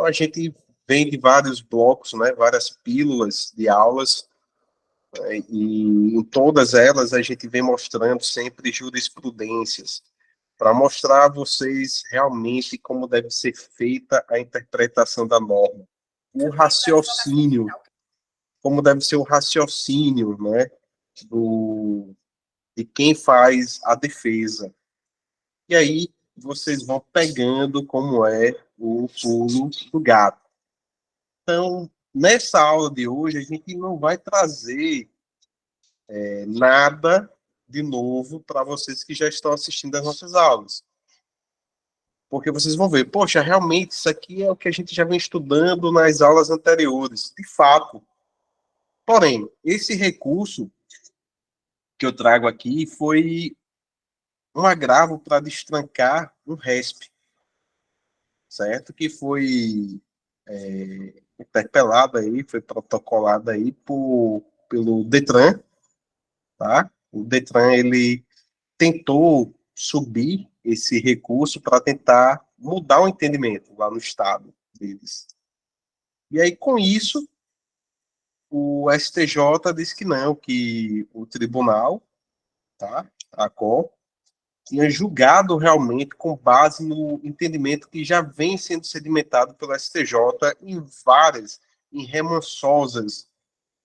Então, a gente vem de vários blocos, né, várias pílulas de aulas, e em todas elas a gente vem mostrando sempre jurisprudências, para mostrar a vocês realmente como deve ser feita a interpretação da norma, o raciocínio, como deve ser o raciocínio, né, de quem faz a defesa. E aí vocês vão pegando como é o pulo do gato. Então, nessa aula de hoje, a gente não vai trazer nada de novo para vocês que já estão assistindo as nossas aulas. Porque vocês vão ver, poxa, realmente isso aqui é o que a gente já vem estudando nas aulas anteriores, de fato. Porém, esse recurso que eu trago aqui foi um agravo para destrancar um RESP, certo? Que foi interpelado aí, foi protocolado aí pelo Detran, tá? O Detran, ele tentou subir esse recurso para tentar mudar o entendimento lá no estado deles. E aí, com isso, o STJ disse que não, que o tribunal, tá? A COR, tinha julgado realmente com base no entendimento que já vem sendo sedimentado pelo STJ em remançosas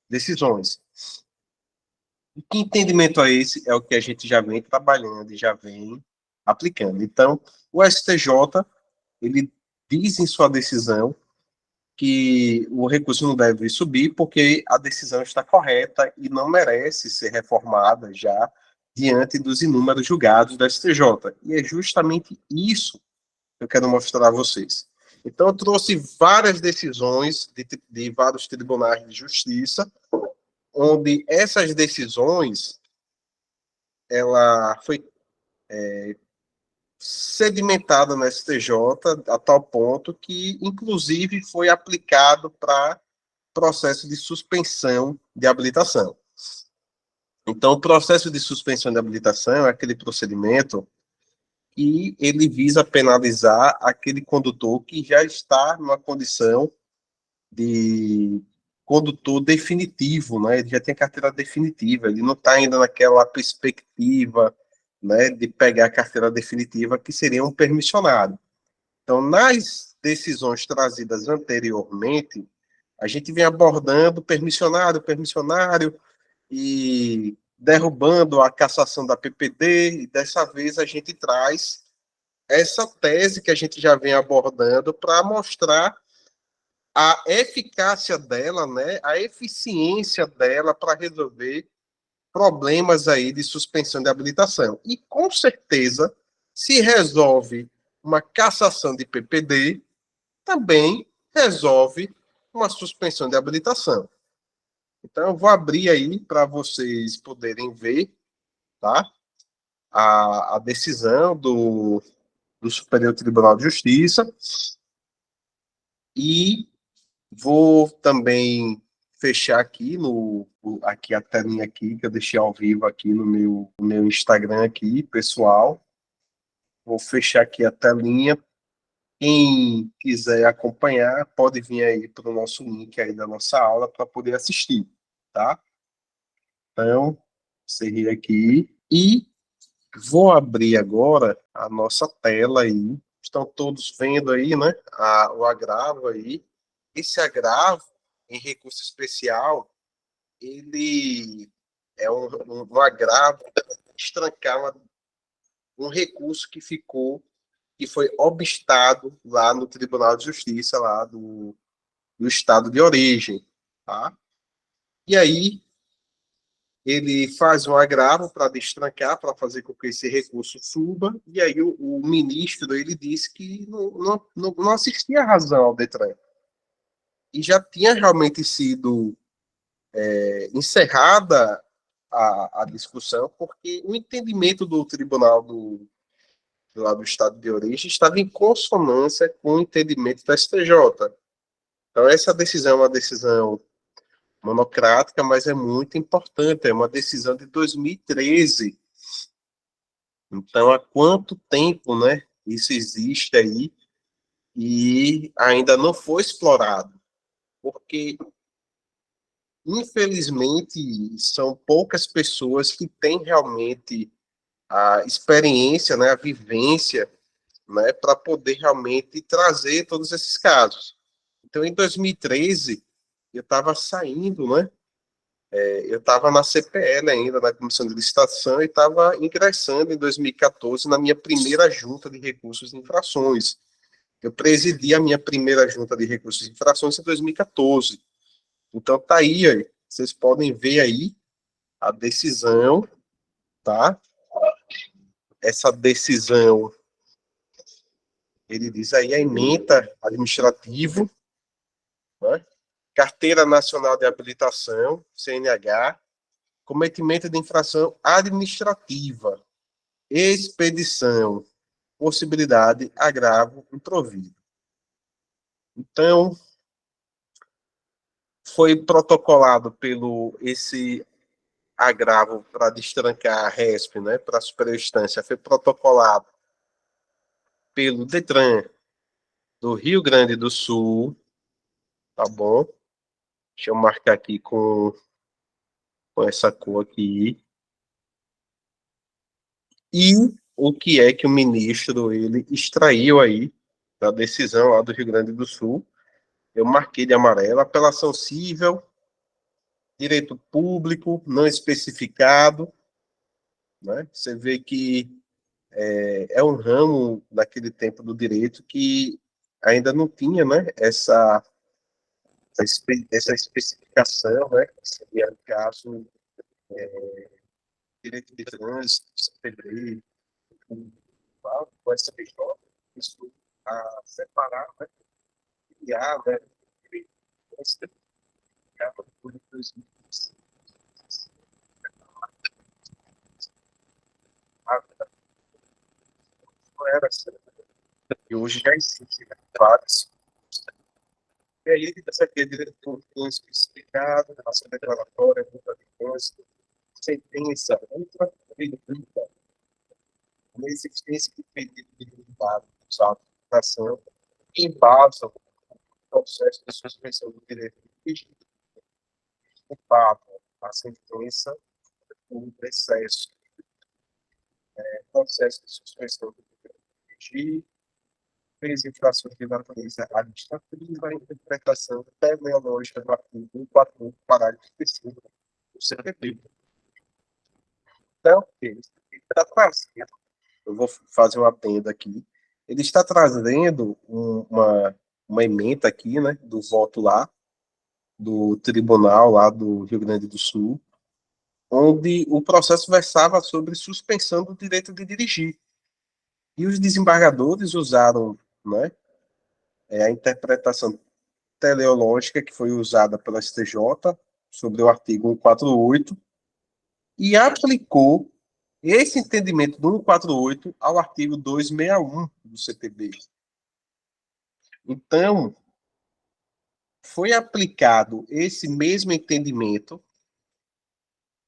decisões. E que entendimento é esse? É o que a gente já vem trabalhando e já vem aplicando. Então, o STJ, ele diz em sua decisão que o recurso não deve subir porque a decisão está correta e não merece ser reformada já diante dos inúmeros julgados do STJ. E é justamente isso que eu quero mostrar a vocês. Então, eu trouxe várias decisões de vários tribunais de justiça, onde essas decisões ela foi sedimentada no STJ a tal ponto que, inclusive, foi aplicado para processo de suspensão de habilitação. Então, o processo de suspensão de habilitação é aquele procedimento que ele visa penalizar aquele condutor que já está numa condição de condutor definitivo, né? Ele já tem carteira definitiva, ele não está ainda naquela perspectiva, né, de pegar a carteira definitiva, que seria um permissionário. Então, nas decisões trazidas anteriormente, a gente vem abordando permissionário, e derrubando a cassação da PPD, e dessa vez a gente traz essa tese que a gente já vem abordando para mostrar a eficácia dela, né, a eficiência dela para resolver problemas aí de suspensão de habilitação. E com certeza, se resolve uma cassação de PPD, também resolve uma suspensão de habilitação. Então, eu vou abrir aí para vocês poderem ver, tá? A decisão do Superior Tribunal de Justiça e vou também fechar aqui aqui a telinha aqui que eu deixei ao vivo aqui no meu Instagram aqui, pessoal. Vou fechar aqui a telinha. Quem quiser acompanhar, pode vir aí para o nosso link aí da nossa aula para poder assistir, tá? Então, encerrei aqui e vou abrir agora a nossa tela aí. Estão todos vendo aí, né? O agravo aí. Esse agravo em recurso especial, ele é um agravo estrancar um recurso que foi obstado lá no Tribunal de Justiça, lá do estado de origem, tá? E aí, ele faz um agravo para destrancar, para fazer com que esse recurso suba, e aí o ministro, ele disse que não assistia a razão ao Detran. E já tinha realmente sido encerrada a discussão, porque o entendimento do tribunal lá do estado de origem estava em consonância com o entendimento da STJ. Então, essa decisão é uma decisão monocrática, mas é muito importante, é uma decisão de 2013. Então, há quanto tempo, né, isso existe aí, e ainda não foi explorado, porque, infelizmente, são poucas pessoas que têm realmente a experiência, né, a vivência, né, para poder realmente trazer todos esses casos. Então, em 2013, eu estava saindo, né, eu estava na CPL ainda, na Comissão de Licitação, e estava ingressando em 2014 na minha primeira junta de recursos de infrações. Eu presidi a minha primeira junta de recursos de infrações em 2014. Então, tá aí, vocês podem ver aí a decisão, tá? Essa decisão, ele diz aí, a ementa administrativo, né? Carteira Nacional de Habilitação, CNH, cometimento de infração administrativa, expedição, possibilidade, agravo, improvido. Então, foi protocolado pelo esse agravo para destrancar a RESP, né, para a superior instância, foi protocolado pelo DETRAN do Rio Grande do Sul, tá bom? Deixa eu marcar aqui com essa cor aqui. E o que é que o ministro ele extraiu aí da decisão lá do Rio Grande do Sul? Eu marquei de amarelo, apelação cível, direito público, não especificado, né? Você vê que é um ramo daquele tempo do direito que ainda não tinha, né, essa especificação, né, que seria, no caso, direito de trânsito, CPD, o STJ, isso a separar, né, criar, né, por 2005, não era assim, e hoje já existe, né, vários. E aí, essa aqui é direito especificado, relação declaratória, multa de trânsito, sentença, outra pergunta, a existência de pedido de resultado dos atos de infração embasam o processo de suspensão do direito de fato, a sentença, o processo, processo de suspensão do direito de fez infrações de natureza administrativa, a interpretação teleológica do artigo 141, parágrafo 3º do CPP. Então, ele está trazendo, eu vou fazer uma adenda aqui, ele está trazendo uma ementa aqui, né, do voto lá, do tribunal lá do Rio Grande do Sul, onde o processo versava sobre suspensão do direito de dirigir. E os desembargadores usaram, né, a interpretação teleológica que foi usada pela STJ sobre o artigo 148 e aplicou esse entendimento do 148 ao artigo 261 do CTB. Então, foi aplicado esse mesmo entendimento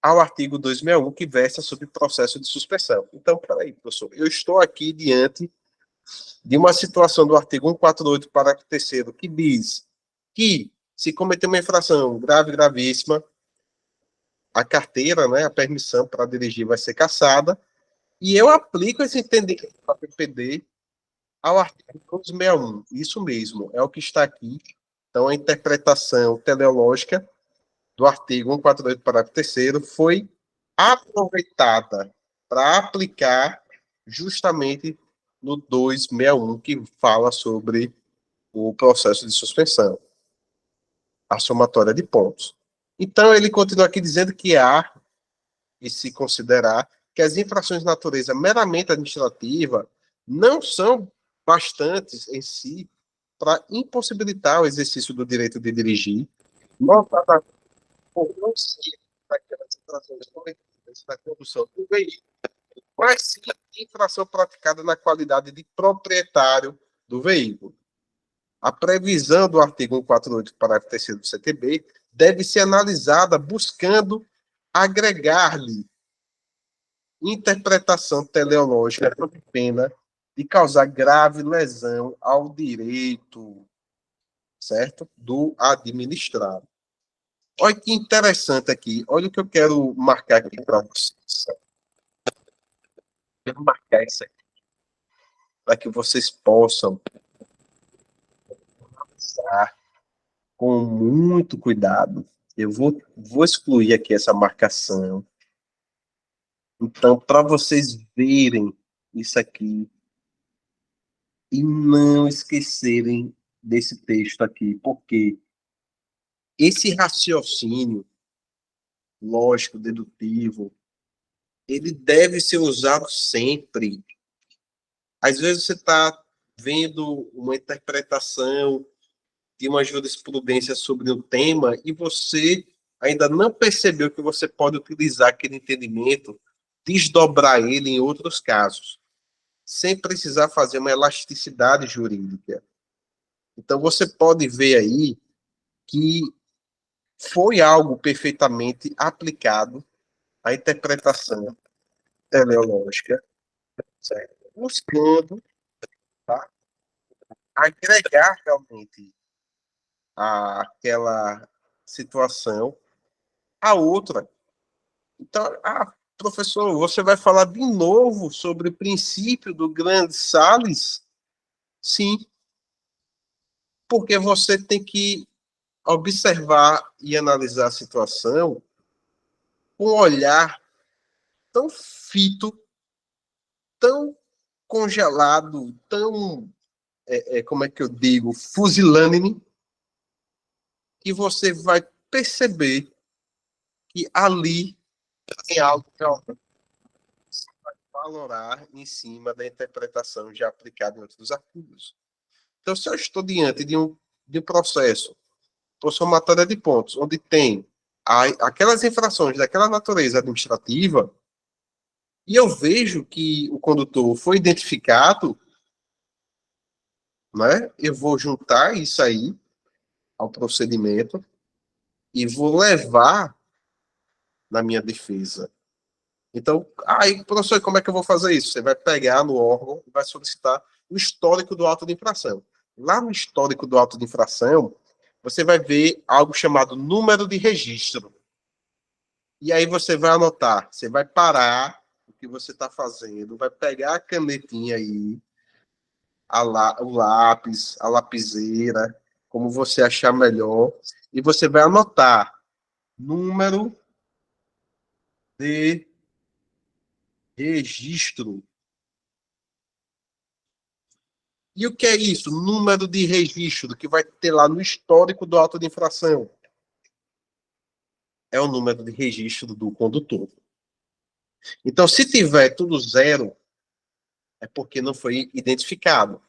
ao artigo 261, que versa sobre processo de suspensão. Então, peraí, professor, eu estou aqui diante de uma situação do artigo 148, parágrafo 3º, que diz que, se cometer uma infração grave, gravíssima, a carteira, né, a permissão para dirigir vai ser cassada, e eu aplico esse entendimento da PPD ao artigo 261. Isso mesmo, é o que está aqui. Então, a interpretação teleológica do artigo 148, parágrafo 3º, foi aproveitada para aplicar justamente no 261, que fala sobre o processo de suspensão, a somatória de pontos. Então, ele continua aqui dizendo que há e se considerar que as infrações de natureza meramente administrativa não são bastantes em si para impossibilitar o exercício do direito de dirigir, notadamente por não ser daquelas infrações cometidas na condução do veículo, mas sim infração praticada na qualidade de proprietário do veículo. A previsão do artigo 148, parágrafo 3º do CTB, deve ser analisada buscando agregar-lhe interpretação teleológica sob pena de causar grave lesão ao direito, certo? Do administrado. Olha que interessante aqui. Olha o que eu quero marcar aqui para vocês. Eu vou marcar isso aqui para que vocês possam usar com muito cuidado. Eu vou excluir aqui essa marcação. Então, para vocês verem isso aqui e não esquecerem desse texto aqui, porque esse raciocínio lógico, dedutivo, ele deve ser usado sempre. Às vezes você está vendo uma interpretação de uma jurisprudência sobre o tema e você ainda não percebeu que você pode utilizar aquele entendimento, desdobrar ele em outros casos, sem precisar fazer uma elasticidade jurídica. Então, você pode ver aí que foi algo perfeitamente aplicado à interpretação teleológica, certo? Buscando, tá, agregar realmente aquela situação a outra. Então, professor, você vai falar de novo sobre o princípio do grande Salles? Sim, porque você tem que observar e analisar a situação com um olhar tão fito, tão congelado, tão, como é que eu digo, fusilânime, que você vai perceber que ali tem algo que você vai valorar em cima da interpretação já aplicada em outros artigos. Então, se eu estou diante de um processo por somatória de pontos, onde tem aquelas infrações daquela natureza administrativa, e eu vejo que o condutor foi identificado, né, eu vou juntar isso aí ao procedimento e vou levar na minha defesa. Então, aí, professor, como é que eu vou fazer isso? Você vai pegar no órgão e vai solicitar o histórico do auto de infração. Lá no histórico do auto de infração, você vai ver algo chamado número de registro. E aí você vai anotar, você vai parar o que você está fazendo, vai pegar a canetinha aí, o lápis, a lapiseira, como você achar melhor, e você vai anotar número de registro. E o que é isso? Número de registro que vai ter lá no histórico do auto de infração. É o número de registro do condutor. Então, se tiver tudo zero, é porque não foi identificado.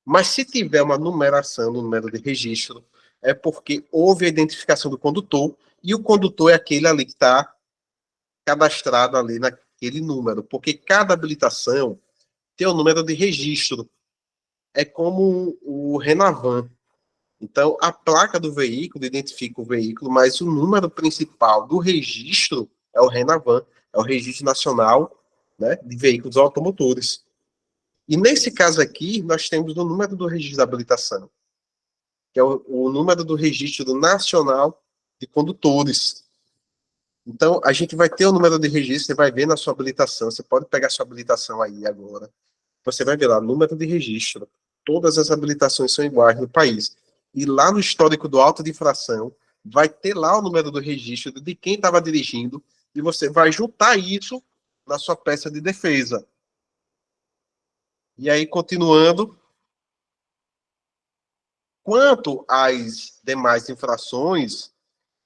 Mas se tiver uma numeração no número de registro, é porque houve a identificação do condutor e o condutor é aquele ali que está cadastrado ali naquele número, porque cada habilitação tem o número de registro. É como o Renavan. Então, a placa do veículo identifica o veículo, mas o número principal do registro é o Renavan, é o Registro Nacional, né, de Veículos Automotores. E nesse caso aqui, nós temos o número do registro da habilitação, que é o número do registro nacional de condutores. Então, a gente vai ter o número de registro, você vai ver na sua habilitação, você pode pegar sua habilitação aí agora, você vai ver lá, número de registro. Todas as habilitações são iguais no país. E lá no histórico do auto de infração, vai ter lá o número do registro de quem estava dirigindo, e você vai juntar isso na sua peça de defesa. E aí, continuando, quanto às demais infrações,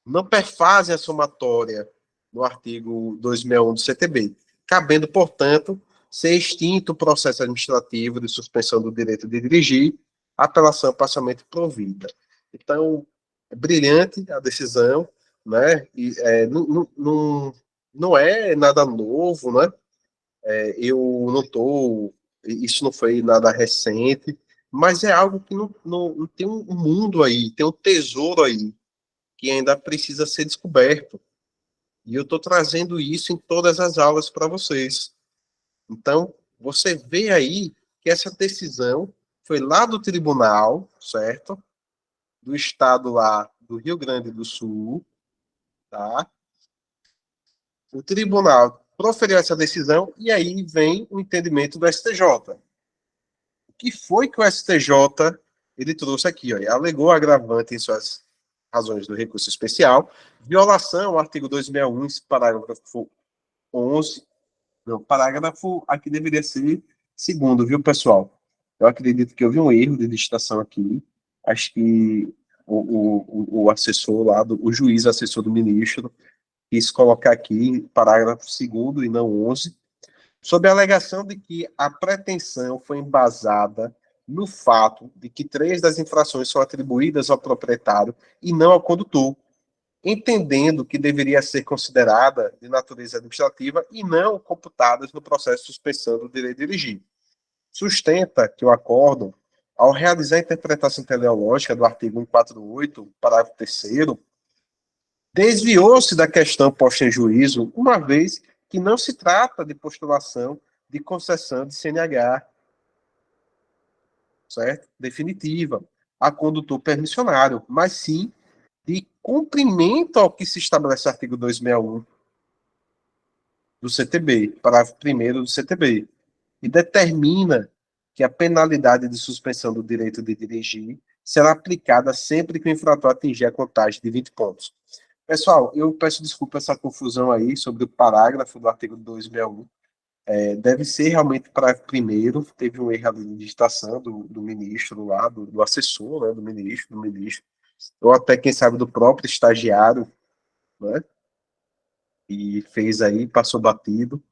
não perfazem a somatória no artigo 261 do CTB, cabendo, portanto, ser extinto o processo administrativo de suspensão do direito de dirigir, apelação parcialmente provida. Então, é brilhante a decisão, né? E, não é nada novo, né? Eu não estou. Isso não foi nada recente, mas é algo que não tem um mundo aí, tem um tesouro aí, que ainda precisa ser descoberto. E eu estou trazendo isso em todas as aulas para vocês. Então, você vê aí que essa decisão foi lá do tribunal, certo? Do estado lá do Rio Grande do Sul, tá? O tribunal proferiu essa decisão e aí vem o entendimento do STJ. O que foi que o STJ ele trouxe aqui? Ó, alegou agravante em suas razões do recurso especial, violação ao artigo 261, parágrafo 11. Não, parágrafo aqui deveria ser segundo, viu, pessoal? Eu acredito que houve um erro de digitação aqui. Acho que o assessor lá, o juiz assessor do ministro, quis colocar aqui parágrafo segundo e não 11, sob a alegação de que a pretensão foi embasada no fato de que 3 das infrações são atribuídas ao proprietário e não ao condutor, entendendo que deveria ser considerada de natureza administrativa e não computadas no processo de suspensão do direito de dirigir. Sustenta que o acórdão, ao realizar a interpretação teleológica do artigo 148, parágrafo 3º, desviou-se da questão posta em juízo, uma vez que não se trata de postulação de concessão de CNH, certo? Definitiva, a condutor permissionário, mas sim de cumprimento ao que se estabelece no artigo 261 do CTB, parágrafo 1º do CTB, e determina que a penalidade de suspensão do direito de dirigir será aplicada sempre que o infrator atingir a contagem de 20 pontos. Pessoal, eu peço desculpa essa confusão aí sobre o parágrafo do artigo 261. Deve ser realmente para primeiro, teve um erro de digitação do ministro lá, do assessor, né, do ministro, ou até, quem sabe, do próprio estagiário, né, e fez aí, passou batido.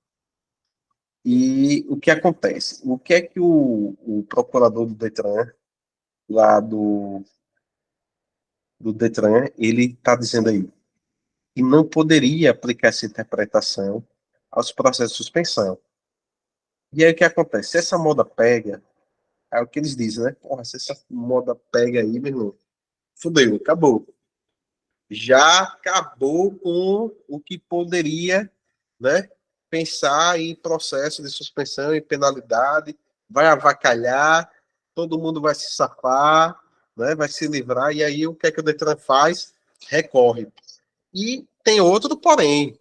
E o que acontece? O que é que o procurador do Detran, lá do Detran, ele está dizendo aí? Que não poderia aplicar essa interpretação aos processos de suspensão. E aí o que acontece? Se essa moda pega, é o que eles dizem, né? Porra, se essa moda pega aí, meu irmão, fudeu, acabou. Já acabou com o que poderia, né, pensar em processo de suspensão e penalidade, vai avacalhar, todo mundo vai se safar, né, vai se livrar, e aí o que é que o Detran faz? Recorre. E tem outro porém,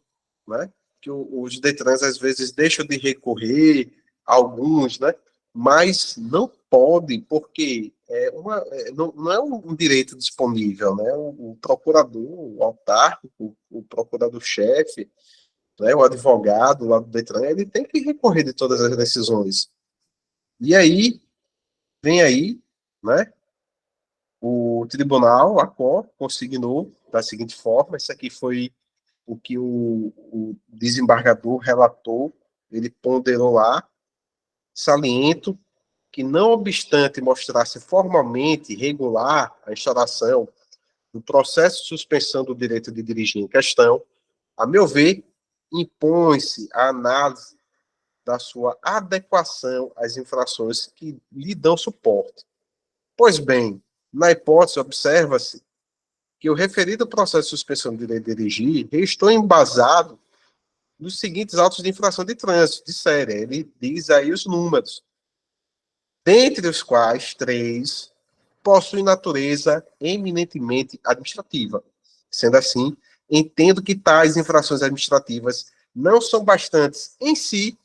né, que os Detrans às vezes deixam de recorrer, alguns, né, mas não pode, porque não é um direito disponível, né? O procurador, o autárquico, o procurador-chefe, né, o advogado lá do Detran, ele tem que recorrer de todas as decisões. E aí, vem aí, né, o tribunal, a COR, consignou da seguinte forma, isso aqui foi o que o desembargador relatou, ele ponderou lá, saliento que, não obstante mostrar-se formalmente regular a instauração do processo de suspensão do direito de dirigir em questão, a meu ver, impõe-se a análise da sua adequação às infrações que lhe dão suporte. Pois bem, na hipótese, observa-se que o referido processo de suspensão do direito de dirigir restou embasado nos seguintes autos de infração de trânsito, de série. Ele diz aí os números, dentre os quais 3 possuem natureza eminentemente administrativa. Sendo assim, entendo que tais infrações administrativas não são bastantes em si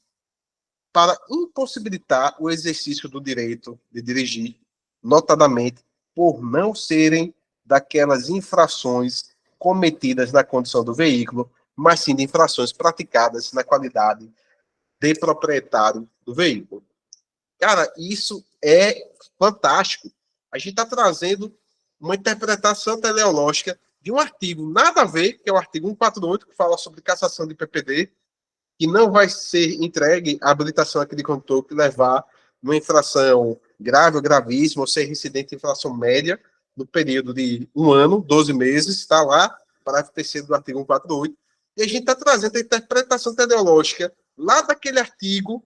para impossibilitar o exercício do direito de dirigir, notadamente por não serem daquelas infrações cometidas na condição do veículo, mas sim de infrações praticadas na qualidade de proprietário do veículo. Cara, isso é fantástico. A gente está trazendo uma interpretação teleológica de um artigo nada a ver, que é o artigo 148, que fala sobre cassação de PPD, que não vai ser entregue a habilitação àquele condutor que levar uma infração grave ou gravíssima, ou ser residente em infração média, no período de 1 ano, 12 meses, está lá, parágrafo 3º do artigo 148, e a gente está trazendo a interpretação teleológica lá daquele artigo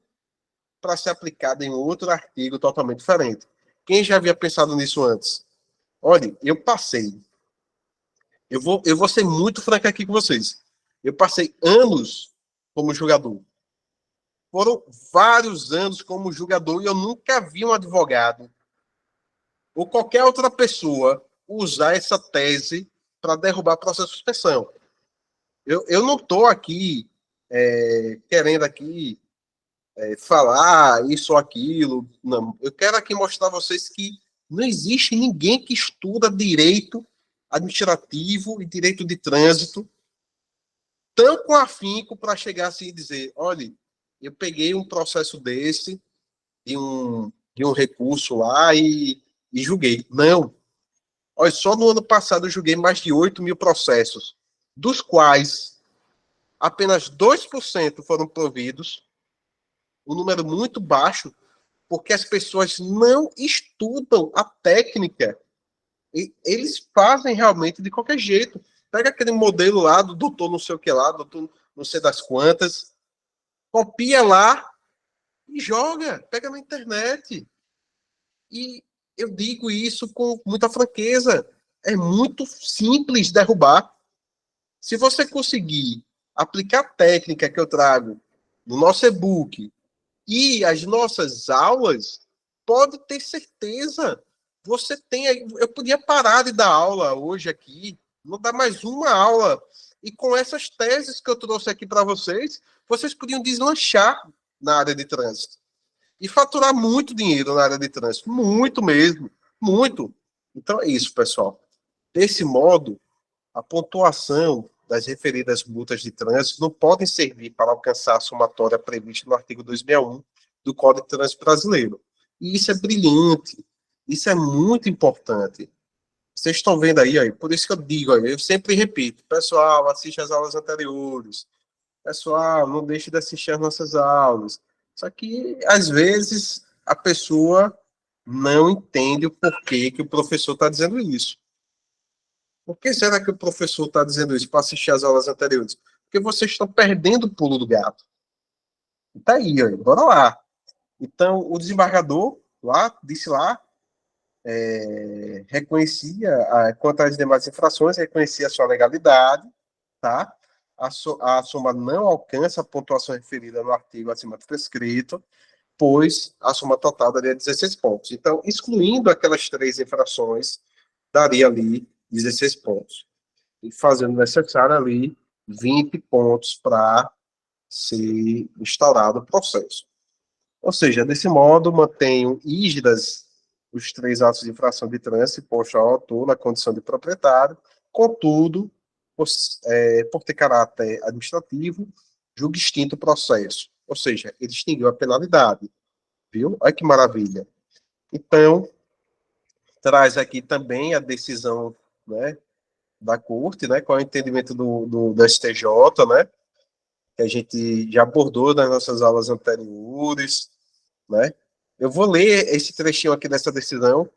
para ser aplicada em outro artigo totalmente diferente. Quem já havia pensado nisso antes? Olha, eu passei. Eu vou ser muito franco aqui com vocês. Eu passei anos como jogador. Foram vários anos como julgador e eu nunca vi um advogado ou qualquer outra pessoa usar essa tese para derrubar processo de suspensão. Eu não estou aqui querendo aqui falar isso ou aquilo. Não. Eu quero aqui mostrar a vocês que não existe ninguém que estuda direito administrativo e direito de trânsito tão com afinco para chegar assim e dizer, olha, eu peguei um processo desse, de um recurso lá e julguei. Não. Olha, só no ano passado eu julguei mais de 8 mil processos, dos quais apenas 2% foram providos, um número muito baixo, porque as pessoas não estudam a técnica. E eles fazem realmente de qualquer jeito. Pega aquele modelo lá do doutor não sei o que lá, doutor não sei das quantas, copia lá e joga, pega na internet. E eu digo isso com muita franqueza. É muito simples derrubar. Se você conseguir aplicar a técnica que eu trago no nosso e-book e as nossas aulas, pode ter certeza. Você tem aí. Eu podia parar de dar aula hoje aqui, não dar mais uma aula. E com essas teses que eu trouxe aqui para vocês, vocês podiam deslanchar na área de trânsito e faturar muito dinheiro na área de trânsito. Muito mesmo. Muito. Então é isso, pessoal. Desse modo, a pontuação das referidas multas de trânsito não podem servir para alcançar a somatória prevista no artigo 261 do Código de Trânsito Brasileiro. E isso é brilhante. Isso é muito importante. Vocês estão vendo aí, por isso que eu digo, eu sempre repito, pessoal, assiste as aulas anteriores. Pessoal, não deixe de assistir as nossas aulas. Só que, às vezes, a pessoa não entende o porquê que o professor está dizendo isso. Por que será que o professor está dizendo isso para assistir as aulas anteriores? Porque vocês estão perdendo o pulo do gato. Está aí, bora lá. Então, o desembargador lá disse lá, reconhecia, quanto às demais infrações, reconhecia a sua legalidade, tá? A soma não alcança a pontuação referida no artigo acima prescrito, pois a soma total daria 16 pontos. Então, excluindo aquelas 3 infrações, daria ali 16 pontos. E fazendo necessário ali 20 pontos para ser instaurado o processo. Ou seja, desse modo, mantenho rígidas os 3 atos de infração de trânsito posto ao autor na condição de proprietário, contudo, por ter caráter administrativo, julga extinto o processo. Ou seja, ele extinguiu a penalidade. Viu? Olha que maravilha. Então, traz aqui também a decisão, né, da corte, né, qual é o entendimento do STJ, né, que a gente já abordou nas nossas aulas anteriores, né. Eu vou ler esse trechinho aqui dessa decisão,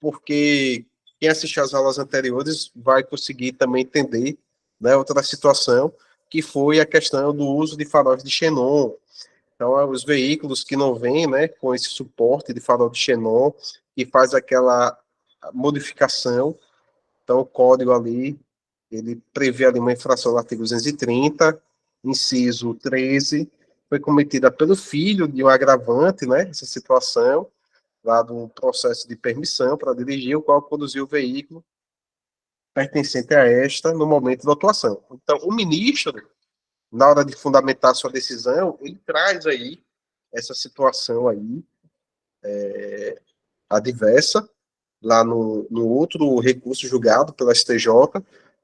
porque quem assistiu às aulas anteriores vai conseguir também entender, né, outra situação, que foi a questão do uso de faróis de xenon. Então, os veículos que não vêm, né, com esse suporte de farol de xenon, que faz aquela modificação. Então, o código ali, ele prevê ali uma infração no artigo 230, inciso 13, foi cometida pelo filho de um agravante, né, essa situação, lá do processo de permissão para dirigir, o qual conduziu o veículo pertencente a esta no momento da atuação. Então, o ministro, na hora de fundamentar sua decisão, ele traz aí essa situação aí, adversa, lá no outro recurso julgado pela STJ,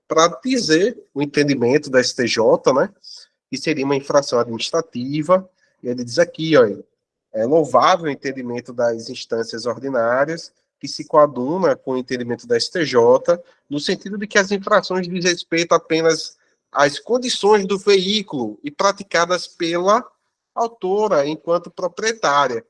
para dizer o entendimento da STJ, né, que seria uma infração administrativa, e ele diz aqui, ó, é louvável o entendimento das instâncias ordinárias, que se coaduna com o entendimento da STJ, no sentido de que as infrações diz respeito apenas às condições do veículo e praticadas pela autora enquanto proprietária,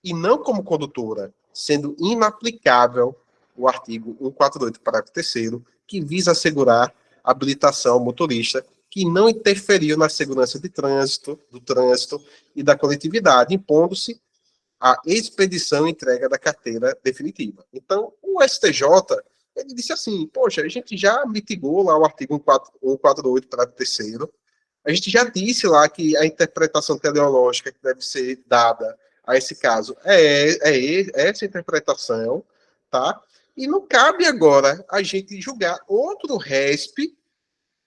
e não como condutora, sendo inaplicável o artigo 148, parágrafo 3º, que visa assegurar a habilitação ao motorista que não interferiu na segurança de trânsito, do trânsito e da coletividade, impondo-se a expedição e entrega da carteira definitiva. Então, o STJ, ele disse assim, poxa, a gente já mitigou lá o artigo 148, parágrafo 3º, A gente já disse lá que a interpretação teleológica que deve ser dada a esse caso é essa interpretação, tá? E não cabe agora a gente julgar outro RESP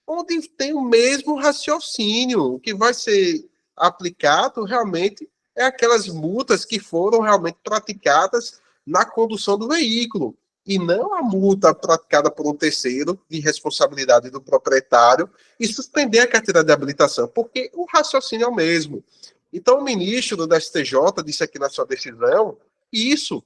onde tem o mesmo raciocínio. O que vai ser aplicado realmente é aquelas multas que foram realmente praticadas na condução do veículo, e não a multa praticada por um terceiro de responsabilidade do proprietário e suspender a carteira de habilitação, porque o raciocínio é o mesmo. Então, o ministro do STJ disse aqui na sua decisão isso,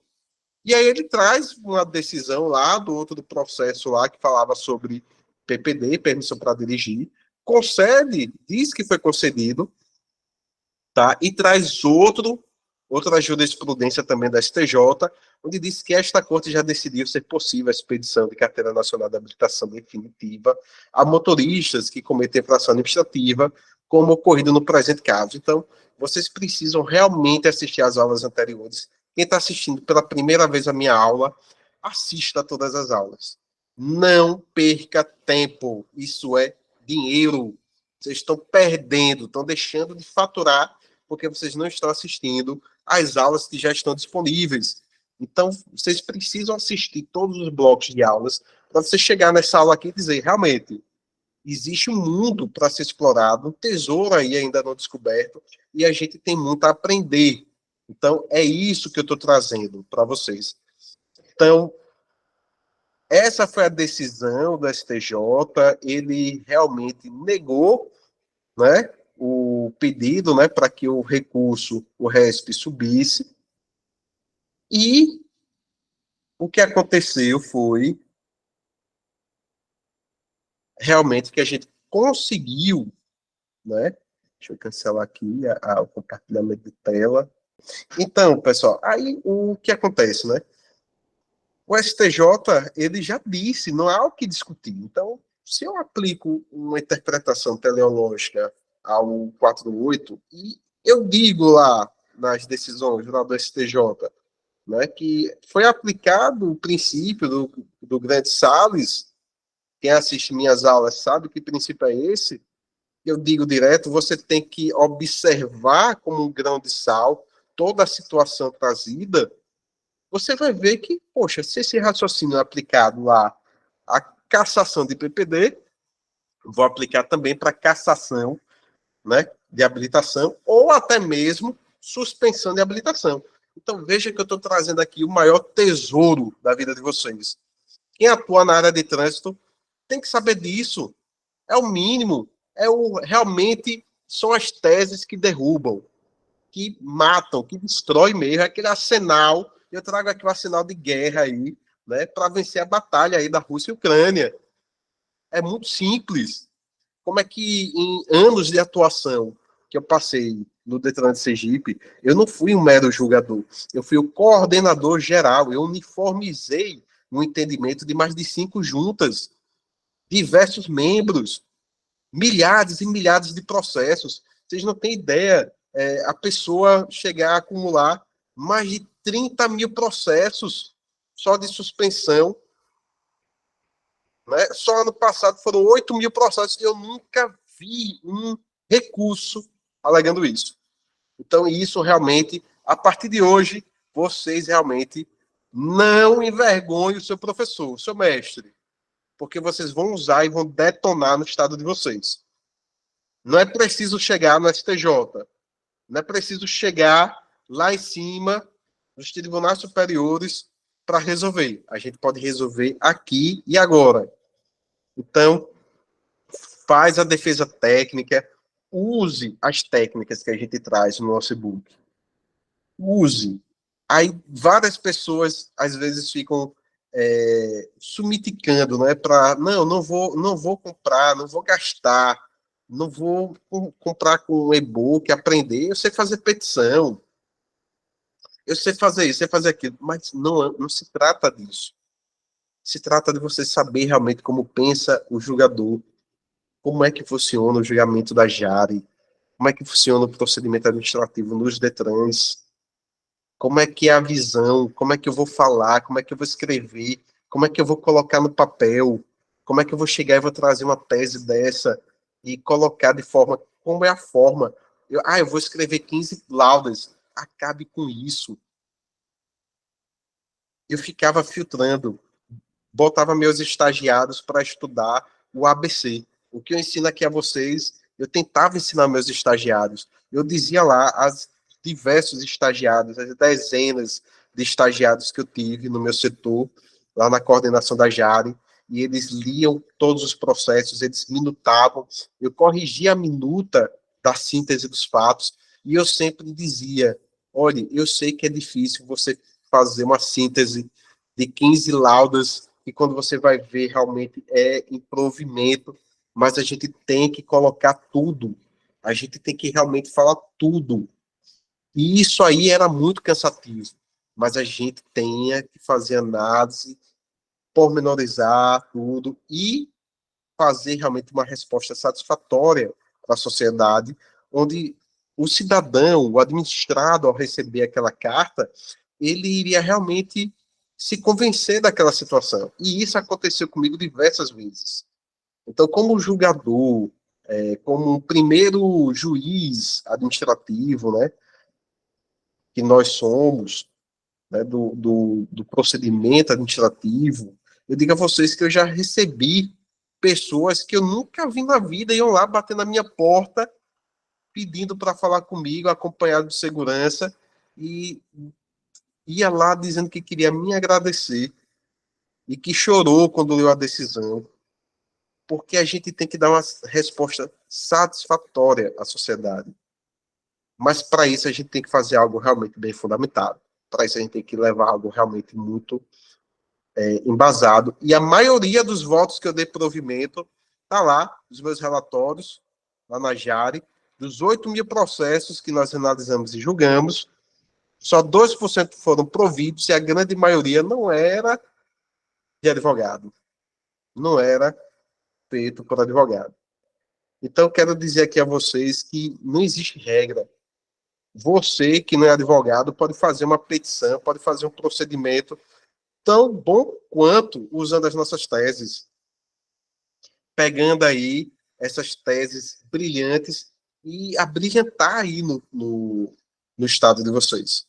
e aí ele traz uma decisão lá do outro processo lá que falava sobre PPD, permissão para dirigir, concede, diz que foi concedido, tá? E traz outra jurisprudência também da STJ, onde diz que esta corte já decidiu ser possível a expedição de carteira nacional de habilitação definitiva a motoristas que cometem infração administrativa, como ocorrido no presente caso. Então, vocês precisam realmente assistir às aulas anteriores. Quem está assistindo pela primeira vez a minha aula, assista a todas as aulas. Não perca tempo. Isso é dinheiro. Vocês estão perdendo, estão deixando de faturar porque vocês não estão assistindo às aulas que já estão disponíveis. Então, vocês precisam assistir todos os blocos de aulas para você chegar nessa aula aqui e dizer, realmente, existe um mundo para ser explorado, um tesouro aí ainda não descoberto, e a gente tem muito a aprender. Então, é isso que eu estou trazendo para vocês. Então, essa foi a decisão do STJ, ele realmente negou, né, o pedido, né, para que o recurso, o RESP, subisse, e o que aconteceu foi realmente que a gente conseguiu, né, deixa eu cancelar aqui o compartilhamento de tela. Então, pessoal, aí o que acontece, né? O STJ, ele já disse, não há o que discutir. Então, se eu aplico uma interpretação teleológica ao 48, e eu digo lá nas decisões lá do STJ, né, que foi aplicado o princípio do grande Salles, quem assiste minhas aulas sabe que princípio é esse, eu digo direto, você tem que observar como um grão de sal toda a situação trazida, você vai ver que, poxa, se esse raciocínio é aplicado lá à cassação de PPD, vou aplicar também para cassação, né, de habilitação, ou até mesmo suspensão de habilitação. Então, veja que eu estou trazendo aqui o maior tesouro da vida de vocês. Quem atua na área de trânsito tem que saber disso. É o mínimo. Realmente são as teses que derrubam, que matam, que destroem mesmo. É aquele arsenal. Eu trago aqui o arsenal de guerra aí, né, para vencer a batalha aí da Rússia e Ucrânia. É muito simples. Como é que em anos de atuação que eu passei no Detran de Sergipe, eu não fui um mero julgador, eu fui o coordenador geral, eu uniformizei um entendimento de mais de 5 juntas, diversos membros, milhares e milhares de processos. Vocês não têm ideia, a pessoa chegar a acumular mais de 30 mil processos só de suspensão, né? Só ano passado foram 8 mil processos e eu nunca vi um recurso alegando isso. Então, isso realmente, a partir de hoje, vocês realmente não envergonhem o seu professor, o seu mestre, porque vocês vão usar e vão detonar no estado de vocês. Não é preciso chegar no STJ, não é preciso chegar lá em cima, nos tribunais superiores, para resolver. A gente pode resolver aqui e agora. Então, faz a defesa técnica, use as técnicas que a gente traz no nosso e-book. Use. Aí várias pessoas às vezes ficam sumiticando, né? Para não vou comprar, não vou gastar, não vou comprar com um e-book, aprender. Eu sei fazer petição, eu sei fazer isso, sei fazer aquilo, mas não se trata disso. Se trata de você saber realmente como pensa o julgador, como é que funciona o julgamento da Jari, como é que funciona o procedimento administrativo nos Detrans, como é que é a visão, como é que eu vou falar, como é que eu vou escrever, como é que eu vou colocar no papel, como é que eu vou chegar e vou trazer uma tese dessa e colocar de forma, como é a forma. Eu vou escrever 15 laudas, acabe com isso. Eu ficava filtrando, botava meus estagiários para estudar o ABC. O que eu ensino aqui a vocês, eu tentava ensinar meus estagiários. Eu dizia lá as diversos estagiários, as dezenas de estagiários que eu tive no meu setor, lá na coordenação da Jari, e eles liam todos os processos, eles minutavam, eu corrigia a minuta da síntese dos fatos, e eu sempre dizia, olha, eu sei que é difícil você fazer uma síntese de 15 laudas, e quando você vai ver, realmente é improvimento, mas a gente tem que colocar tudo, a gente tem que realmente falar tudo. E isso aí era muito cansativo, mas a gente tinha que fazer análise, pormenorizar tudo e fazer realmente uma resposta satisfatória para a sociedade, onde o cidadão, o administrado, ao receber aquela carta, ele iria realmente se convencer daquela situação. E isso aconteceu comigo diversas vezes. Então, como julgador, como um primeiro juiz administrativo, né, que nós somos, né, do procedimento administrativo, eu digo a vocês que eu já recebi pessoas que eu nunca vi na vida iam lá bater na minha porta pedindo para falar comigo, acompanhado de segurança, e ia lá dizendo que queria me agradecer e que chorou quando leu a decisão, porque a gente tem que dar uma resposta satisfatória à sociedade. Mas para isso a gente tem que fazer algo realmente bem fundamentado. Para isso a gente tem que levar algo realmente muito embasado. E a maioria dos votos que eu dei provimento está lá, nos meus relatórios, lá na Jari, dos 8.000 processos que nós analisamos e julgamos, só 2% foram providos e a grande maioria não era de advogado. Não era feito por advogado. Então, quero dizer aqui a vocês que não existe regra. Você, que não é advogado, pode fazer uma petição, pode fazer um procedimento tão bom quanto usando as nossas teses, pegando aí essas teses brilhantes e abrilhantar aí no estado de vocês.